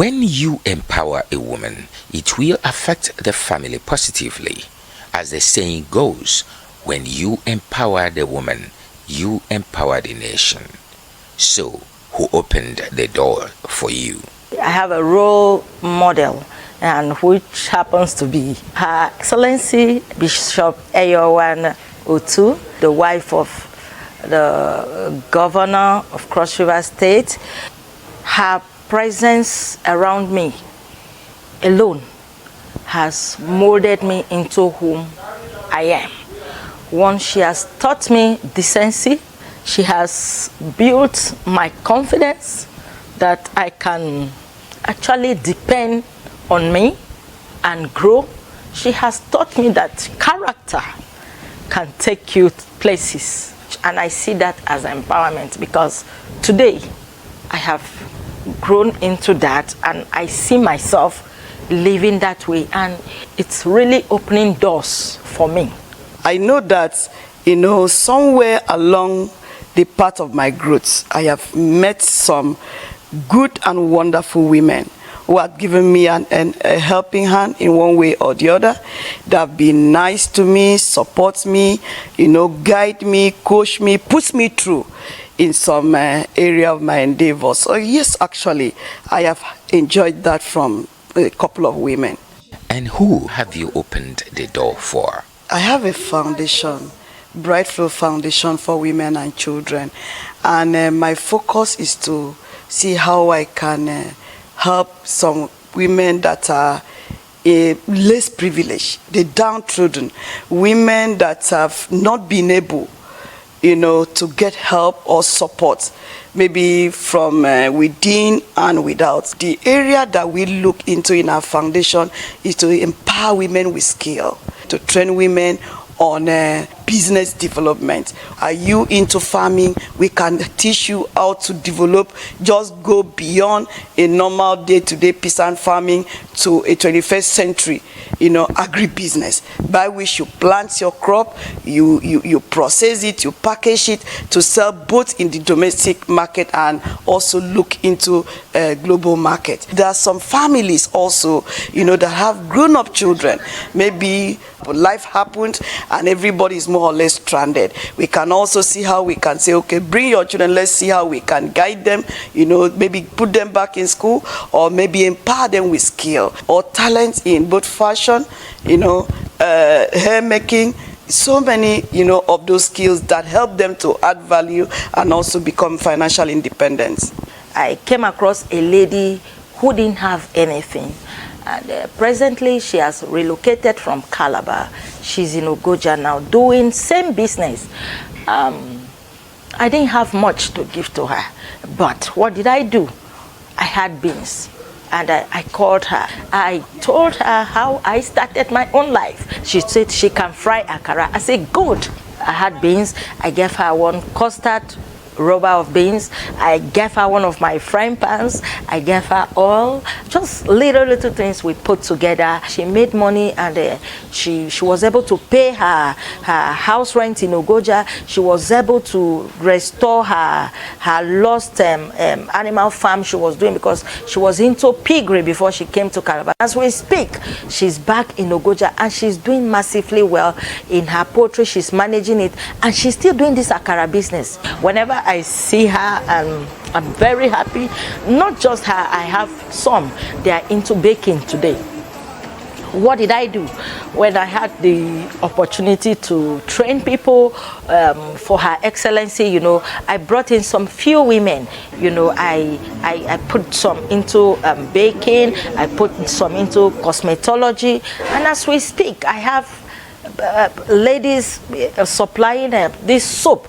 When you empower a woman, it will affect the family positively. As the saying goes, when you empower the woman, you empower the nation. So, who opened the door for you? I have a role model, and which happens to be Her Excellency Bishop Eyowan Otu, the wife of the governor of Cross River State. Her presence around me alone has molded me into whom I am. One, she has taught me decency. She has built my confidence that I can actually depend on me and grow. She has taught me that character can take you places. And I see that as empowerment, because today I have grown into that and I see myself living that way, and it's really opening doors for me. I know that, somewhere along the path of my growth, I have met some good and wonderful women who have given me a helping hand in one way or the other. They have been nice to me, support me, guide me, coach me, push me through in some area of my endeavors. So yes, actually, I have enjoyed that from a couple of women. And who have you opened the door for? I have a foundation, Bright Flow Foundation for Women and Children, and my focus is to see how I can help some women that are less privileged, the downtrodden, women that have not been able, to get help or support, maybe from within and without. The area that we look into in our foundation is to empower women with skill, to train women on business development. Are you into farming? We can teach you how to develop, just go beyond a normal day-to-day peasant farming to a 21st century, agribusiness, by which you plant your crop, you process it, you package it to sell both in the domestic market and also look into a global market. There are some families also, that have grown-up children. Maybe life happened and everybody is more or less stranded. We can also see how we can say, okay, bring your children, let's see how we can guide them, maybe put them back in school, or maybe empower them with skill or talent in both fashion, hair making, so many, of those skills that help them to add value and also become financial independent. I came across a lady who didn't have anything. And presently she has relocated from Calabar. She's in Abuja now doing same business. I didn't have much to give to her, but what did I do? I had beans, and I called her. I told her how I started my own life. She said she can fry akara. I said good. I had beans. I gave her one custard rubber of beans. I gave her one of my frying pans. I gave her oil. Just little things we put together. She made money, and she was able to pay her house rent in Abuja. She was able to restore her lost animal farm she was doing, because she was into piggery before she came to Calabar. As we speak, she's back in Abuja and she's doing massively well in her poultry. She's managing it, and she's still doing this akara business. Whenever I see her, I'm very happy. Not just her, I have some. They are into baking today. What did I do? When I had the opportunity to train people for Her Excellency, I brought in some few women. I put some into baking, I put some into cosmetology, and as we speak, I have ladies supplying this soap,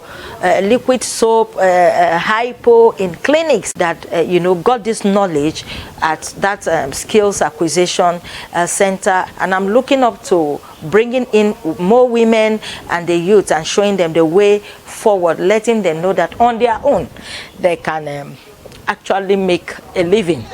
liquid soap, hypo in clinics that got this knowledge at that skills acquisition center. And I'm looking up to bringing in more women and the youth and showing them the way forward, letting them know that on their own they can actually make a living.